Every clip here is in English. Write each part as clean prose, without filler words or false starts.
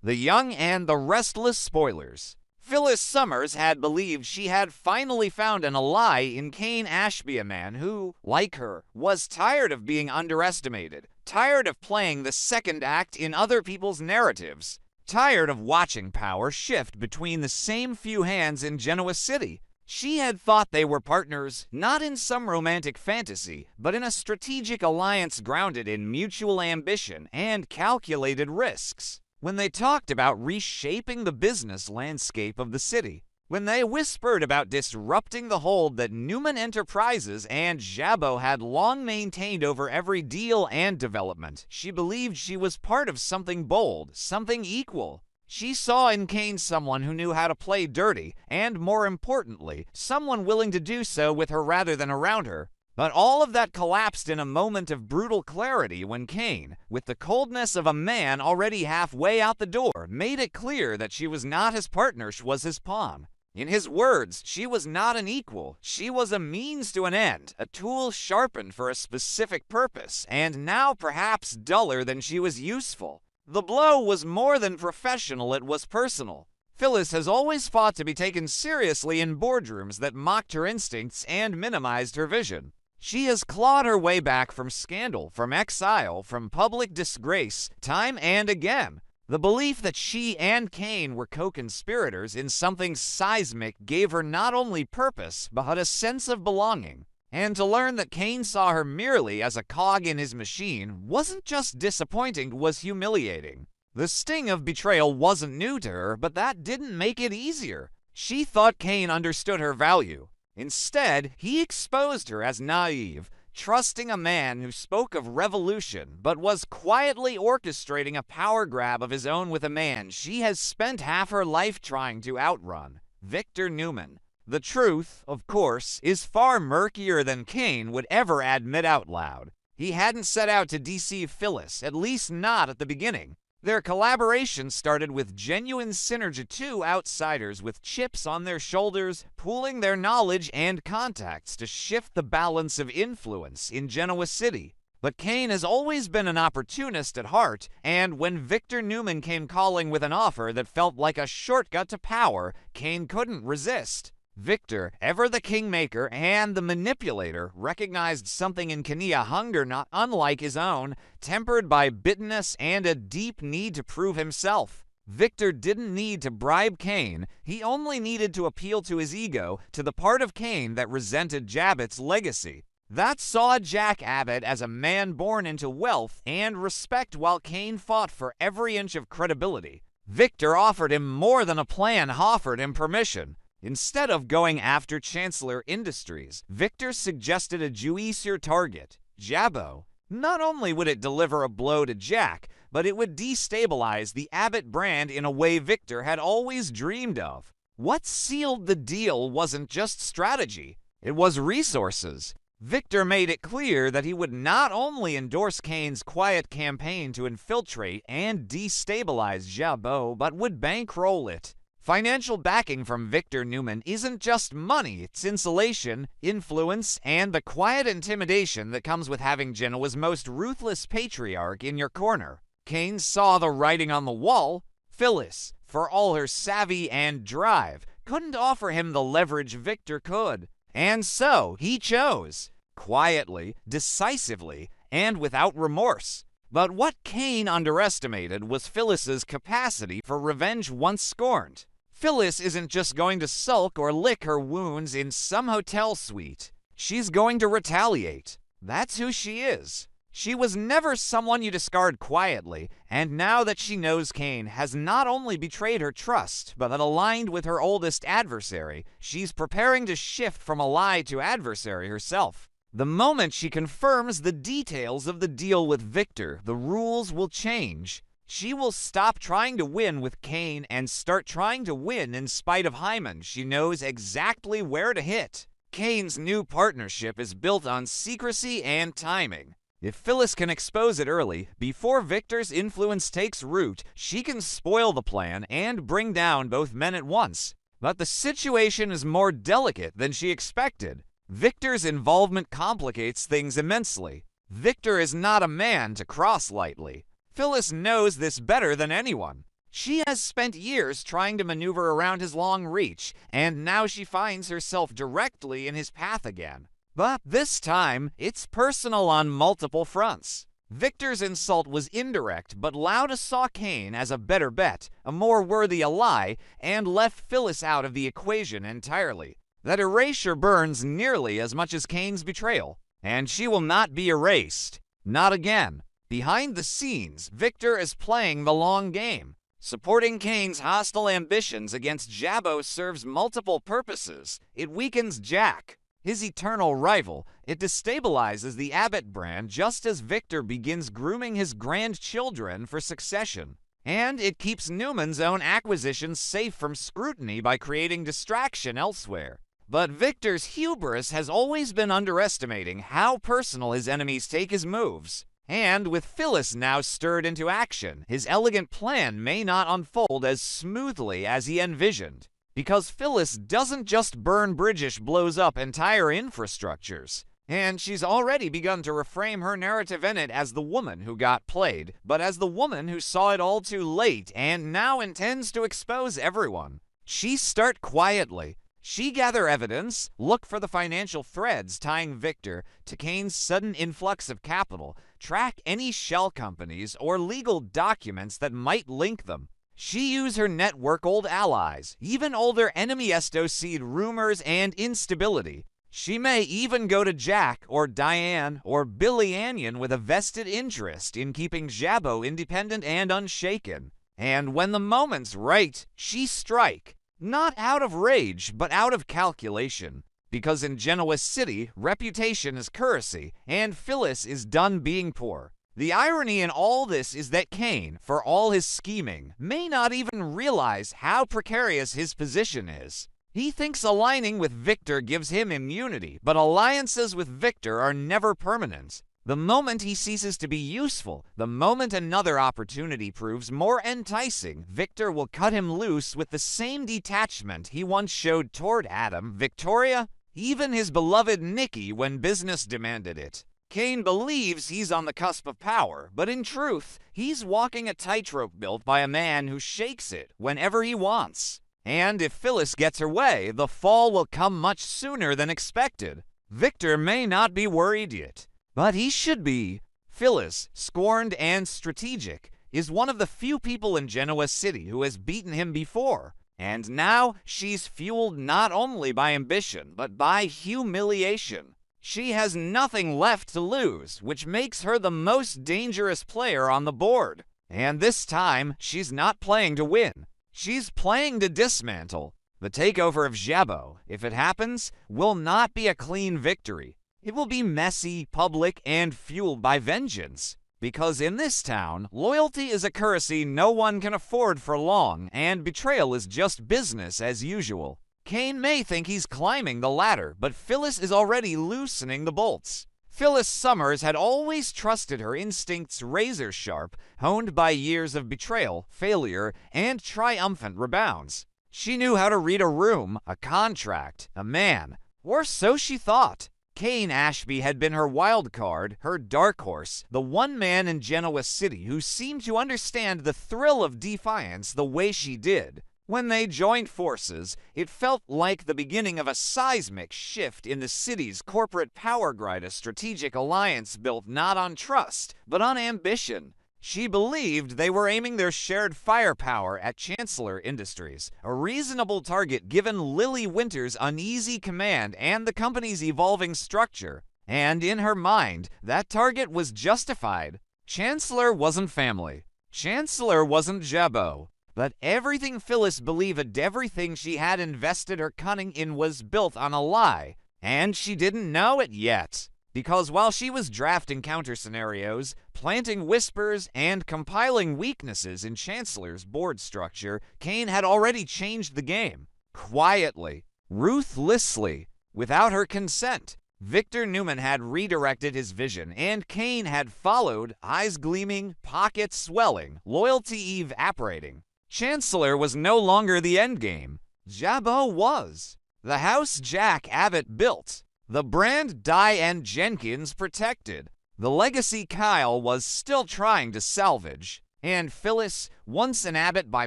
The Young and the Restless spoilers. Phyllis Summers had believed she had finally found an ally in Cain Ashby, a man who, like her, was tired of being underestimated, tired of playing the second act in other people's narratives, tired of watching power shift between the same few hands in Genoa City. She had thought they were partners, not in some romantic fantasy, but in a strategic alliance grounded in mutual ambition and calculated risks. When they talked about reshaping the business landscape of the city, when they whispered about disrupting the hold that Newman Enterprises and Jabot had long maintained over every deal and development, she believed she was part of something bold, something equal. She saw in Cain someone who knew how to play dirty, and more importantly, someone willing to do so with her rather than around her. But all of that collapsed in a moment of brutal clarity when Cain, with the coldness of a man already halfway out the door, made it clear that she was not his partner, she was his pawn. In his words, she was not an equal. She was a means to an end, a tool sharpened for a specific purpose, and now perhaps duller than she was useful. The blow was more than professional, it was personal. Phyllis has always fought to be taken seriously in boardrooms that mocked her instincts and minimized her vision. She has clawed her way back from scandal, from exile, from public disgrace, time and again. The belief that she and Cain were co-conspirators in something seismic gave her not only purpose, but a sense of belonging. And to learn that Cain saw her merely as a cog in his machine wasn't just disappointing, was humiliating. The sting of betrayal wasn't new to her, but that didn't make it easier. She thought Cain understood her value. Instead, he exposed her as naive, trusting a man who spoke of revolution, but was quietly orchestrating a power grab of his own with a man she has spent half her life trying to outrun, Victor Newman. The truth, of course, is far murkier than Cain would ever admit out loud. He hadn't set out to deceive Phyllis, at least not at the beginning. Their collaboration started with genuine synergy, two outsiders with chips on their shoulders, pooling their knowledge and contacts to shift the balance of influence in Genoa City. But Cain has always been an opportunist at heart, and when Victor Newman came calling with an offer that felt like a shortcut to power, Cain couldn't resist. Victor, ever the kingmaker and the manipulator, recognized something in Cain, a hunger not unlike his own, tempered by bitterness and a deep need to prove himself. Victor didn't need to bribe Cain, he only needed to appeal to his ego, to the part of Cain that resented Jabot's legacy. That saw Jack Abbott as a man born into wealth and respect while Cain fought for every inch of credibility. Victor offered him more than a plan, offered him permission. Instead of going after Chancellor Industries, Victor suggested a juicier target, Jabot. Not only would it deliver a blow to Jack, but it would destabilize the Abbott brand in a way Victor had always dreamed of. What sealed the deal wasn't just strategy, it was resources. Victor made it clear that he would not only endorse Cain's quiet campaign to infiltrate and destabilize Jabot, but would bankroll it. Financial backing from Victor Newman isn't just money, it's insulation, influence, and the quiet intimidation that comes with having Genoa's most ruthless patriarch in your corner. Cain saw the writing on the wall. Phyllis, for all her savvy and drive, couldn't offer him the leverage Victor could. And so he chose, quietly, decisively, and without remorse. But what Cain underestimated was Phyllis's capacity for revenge once scorned. Phyllis isn't just going to sulk or lick her wounds in some hotel suite. She's going to retaliate. That's who she is. She was never someone you discard quietly, and now that she knows Cain has not only betrayed her trust, but that aligned with her oldest adversary, she's preparing to shift from ally to adversary herself. The moment she confirms the details of the deal with Victor, the rules will change. She will stop trying to win with Cain and start trying to win in spite of Hyman. She knows exactly where to hit. Cain's new partnership is built on secrecy and timing. If Phyllis can expose it early, before Victor's influence takes root, she can spoil the plan and bring down both men at once. But the situation is more delicate than she expected. Victor's involvement complicates things immensely. Victor is not a man to cross lightly. Phyllis knows this better than anyone. She has spent years trying to maneuver around his long reach, and now she finds herself directly in his path again. But this time, it's personal on multiple fronts. Victor's insult was indirect, but Lauda saw Cain as a better bet, a more worthy ally, and left Phyllis out of the equation entirely. That erasure burns nearly as much as Cain's betrayal, and she will not be erased. Not again. Behind the scenes, Victor is playing the long game. Supporting Cain's hostile ambitions against Jabbo serves multiple purposes. It weakens Jack, his eternal rival. It destabilizes the Abbott brand just as Victor begins grooming his grandchildren for succession. And it keeps Newman's own acquisitions safe from scrutiny by creating distraction elsewhere. But Victor's hubris has always been underestimating how personal his enemies take his moves. And with Phyllis now stirred into action, his elegant plan may not unfold as smoothly as he envisioned. Because Phyllis doesn't just burn bridges, blows up entire infrastructures. And she's already begun to reframe her narrative in it as the woman who got played, but as the woman who saw it all too late and now intends to expose everyone. She start quietly. She gather evidence, look for the financial threads tying Victor to Cain's sudden influx of capital, track any shell companies or legal documents that might link them. She used her network old allies, even older enemy seed rumors and instability. She may even go to Jack or Diane or Billy Anion with a vested interest in keeping Jabbo independent and unshaken. And when the moment's right, she strike. Not out of rage, but out of calculation. Because in Genoa City, reputation is currency, and Phyllis is done being poor. The irony in all this is that Cain, for all his scheming, may not even realize how precarious his position is. He thinks aligning with Victor gives him immunity, but alliances with Victor are never permanent. The moment he ceases to be useful, the moment another opportunity proves more enticing, Victor will cut him loose with the same detachment he once showed toward Adam, Victoria, even his beloved Nikki when business demanded it. Cain believes he's on the cusp of power, but in truth, he's walking a tightrope built by a man who shakes it whenever he wants. And if Phyllis gets her way, the fall will come much sooner than expected. Victor may not be worried yet, but he should be. Phyllis, scorned and strategic, is one of the few people in Genoa City who has beaten him before. And now she's fueled not only by ambition, but by humiliation. She has nothing left to lose, which makes her the most dangerous player on the board. And this time, she's not playing to win. She's playing to dismantle. The takeover of Jabbo, if it happens, will not be a clean victory. It will be messy, public, and fueled by vengeance. Because in this town, loyalty is a currency no one can afford for long, and betrayal is just business as usual. Cain may think he's climbing the ladder, but Phyllis is already loosening the bolts. Phyllis Summers had always trusted her instincts razor sharp, honed by years of betrayal, failure, and triumphant rebounds. She knew how to read a room, a contract, a man, or so she thought. Cain Ashby had been her wild card, her dark horse, the one man in Genoa City who seemed to understand the thrill of defiance the way she did. When they joined forces, it felt like the beginning of a seismic shift in the city's corporate power grid, a strategic alliance built not on trust, but on ambition. She believed they were aiming their shared firepower at Chancellor Industries, a reasonable target given Lily Winter's uneasy command and the company's evolving structure. And in her mind, that target was justified. Chancellor wasn't family. Chancellor wasn't Jabbo. But everything Phyllis believed, everything she had invested her cunning in was built on a lie. And she didn't know it yet. Because while she was drafting counter scenarios, planting whispers, and compiling weaknesses in Chancellor's board structure, Cain had already changed the game. Quietly, ruthlessly, without her consent. Victor Newman had redirected his vision, and Cain had followed, eyes gleaming, pockets swelling, loyalty evaporating. Chancellor was no longer the endgame. Jabbo was. The house Jack Abbott built. The brand Dye & Jenkins protected. The legacy Kyle was still trying to salvage. And Phyllis, once an Abbott by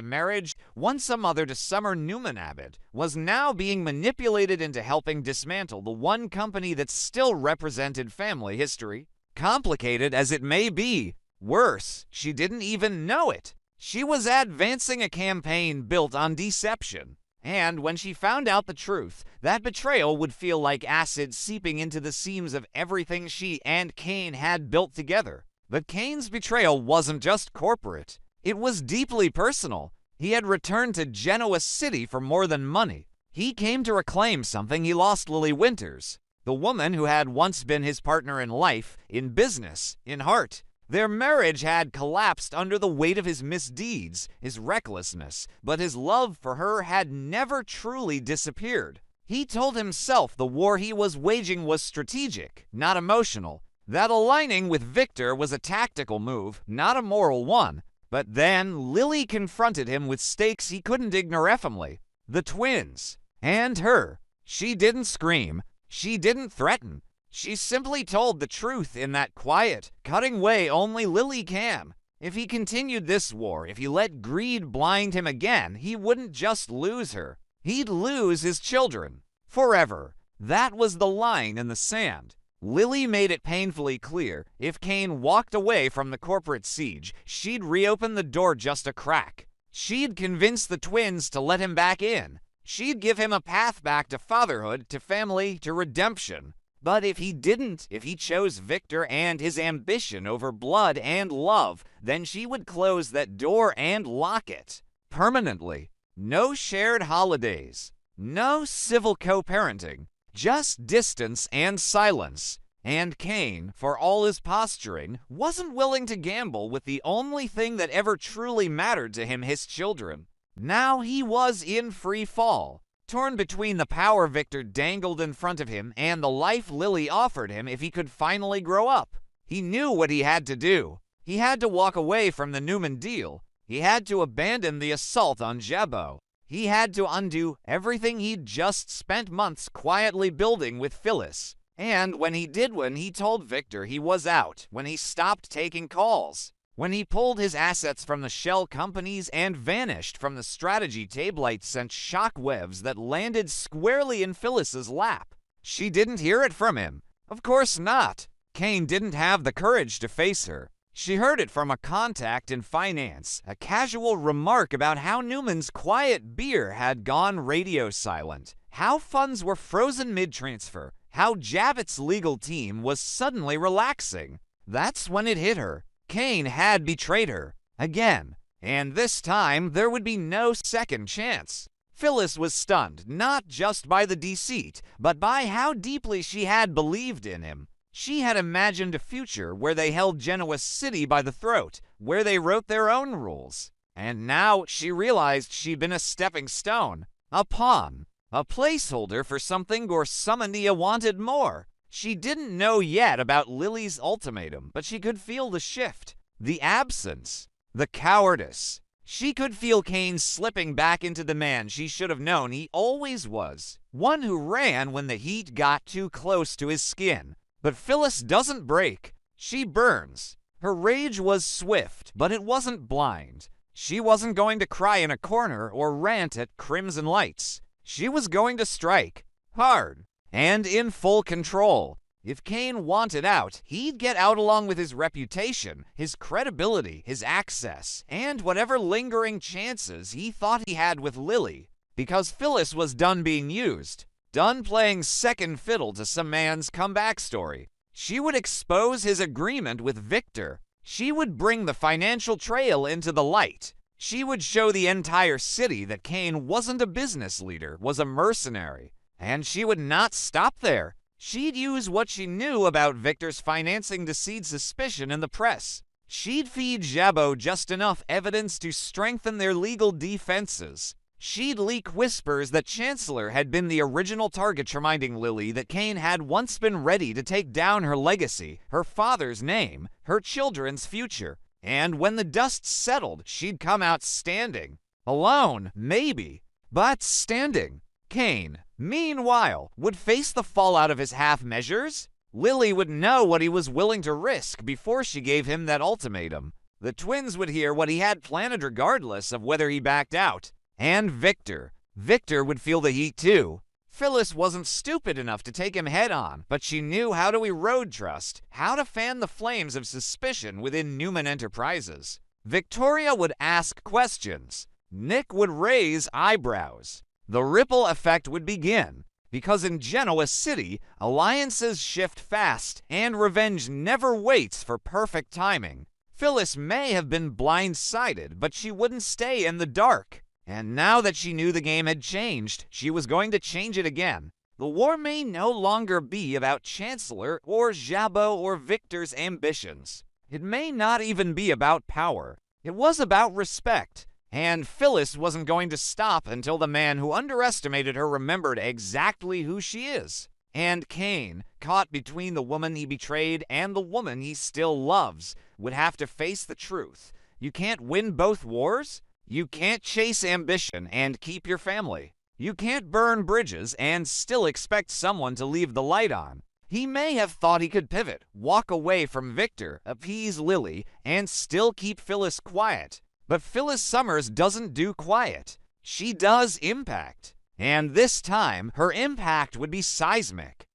marriage, once a mother to Summer Newman Abbott, was now being manipulated into helping dismantle the one company that still represented family history. Complicated as it may be, worse, she didn't even know it. She was advancing a campaign built on deception. And when she found out the truth, that betrayal would feel like acid seeping into the seams of everything she and Cain had built together. But Cain's betrayal wasn't just corporate. It was deeply personal. He had returned to Genoa City for more than money. He came to reclaim something he lost: Lily Winters, the woman who had once been his partner in life, in business, in heart. Their marriage had collapsed under the weight of his misdeeds, his recklessness, but his love for her had never truly disappeared. He told himself the war he was waging was strategic, not emotional. That aligning with Victor was a tactical move, not a moral one. But then Lily confronted him with stakes he couldn't ignore effimely. The twins. And her. She didn't scream. She didn't threaten. She simply told the truth in that quiet, cutting way only Lily can. If he continued this war, if he let greed blind him again, he wouldn't just lose her. He'd lose his children. Forever. That was the line in the sand. Lily made it painfully clear, if Cain walked away from the corporate siege, she'd reopen the door just a crack. She'd convince the twins to let him back in. She'd give him a path back to fatherhood, to family, to redemption. But if he didn't, if he chose Victor and his ambition over blood and love, then she would close that door and lock it. Permanently. No shared holidays. No civil co-parenting. Just distance and silence. And Cain, for all his posturing, wasn't willing to gamble with the only thing that ever truly mattered to him: his children. Now he was in free fall, torn between the power Victor dangled in front of him and the life Lily offered him if he could finally grow up. He knew what he had to do. He had to walk away from the Newman deal. He had to abandon the assault on Jabbo. He had to undo everything he'd just spent months quietly building with Phyllis. And when he did, when he told Victor he was out, when he stopped taking calls, when he pulled his assets from the shell companies and vanished from the strategy table, it sent shockwaves that landed squarely in Phyllis's lap. She didn't hear it from him. Of course not. Cain didn't have the courage to face her. She heard it from a contact in finance, a casual remark about how Newman's quiet beer had gone radio silent, how funds were frozen mid-transfer, how Javits' legal team was suddenly relaxing. That's when it hit her. Cain had betrayed her. Again. And this time, there would be no second chance. Phyllis was stunned, not just by the deceit, but by how deeply she had believed in him. She had imagined a future where they held Genoa City by the throat, where they wrote their own rules. And now she realized she'd been a stepping stone, a pawn, a placeholder for something Gorsumandia wanted more. She didn't know yet about Lily's ultimatum, but she could feel the shift, the absence, the cowardice. She could feel Cain slipping back into the man she should have known he always was, one who ran when the heat got too close to his skin. But Phyllis doesn't break. She burns. Her rage was swift, but it wasn't blind. She wasn't going to cry in a corner or rant at crimson lights. She was going to strike. Hard. And in full control. If Cain wanted out, he'd get out along with his reputation, his credibility, his access, and whatever lingering chances he thought he had with Lily. Because Phyllis was done being used. Done playing second fiddle to some man's comeback story. She would expose his agreement with Victor. She would bring the financial trail into the light. She would show the entire city that Cain wasn't a business leader, was a mercenary. And she would not stop there. She'd use what she knew about Victor's financing to seed suspicion in the press. She'd feed Jabbo just enough evidence to strengthen their legal defenses. She'd leak whispers that Chancellor had been the original target, reminding Lily that Cain had once been ready to take down her legacy, her father's name, her children's future. And when the dust settled, she'd come out standing. Alone, maybe, but standing. Cain, meanwhile, would face the fallout of his half-measures. Lily would know what he was willing to risk before she gave him that ultimatum. The twins would hear what he had planned regardless of whether he backed out. And Victor. Victor would feel the heat too. Phyllis wasn't stupid enough to take him head on, but she knew how to erode trust, how to fan the flames of suspicion within Newman Enterprises. Victoria would ask questions. Nick would raise eyebrows. The ripple effect would begin, because in Genoa City, alliances shift fast, and revenge never waits for perfect timing. Phyllis may have been blindsided, but she wouldn't stay in the dark. And now that she knew the game had changed, she was going to change it again. The war may no longer be about Chancellor or Jabot or Victor's ambitions. It may not even be about power. It was about respect. And Phyllis wasn't going to stop until the man who underestimated her remembered exactly who she is. And Cain, caught between the woman he betrayed and the woman he still loves, would have to face the truth. You can't win both wars. You can't chase ambition and keep your family. You can't burn bridges and still expect someone to leave the light on. He may have thought he could pivot, walk away from Victor, appease Lily, and still keep Phyllis quiet. But Phyllis Summers doesn't do quiet. She does impact. And this time, her impact would be seismic.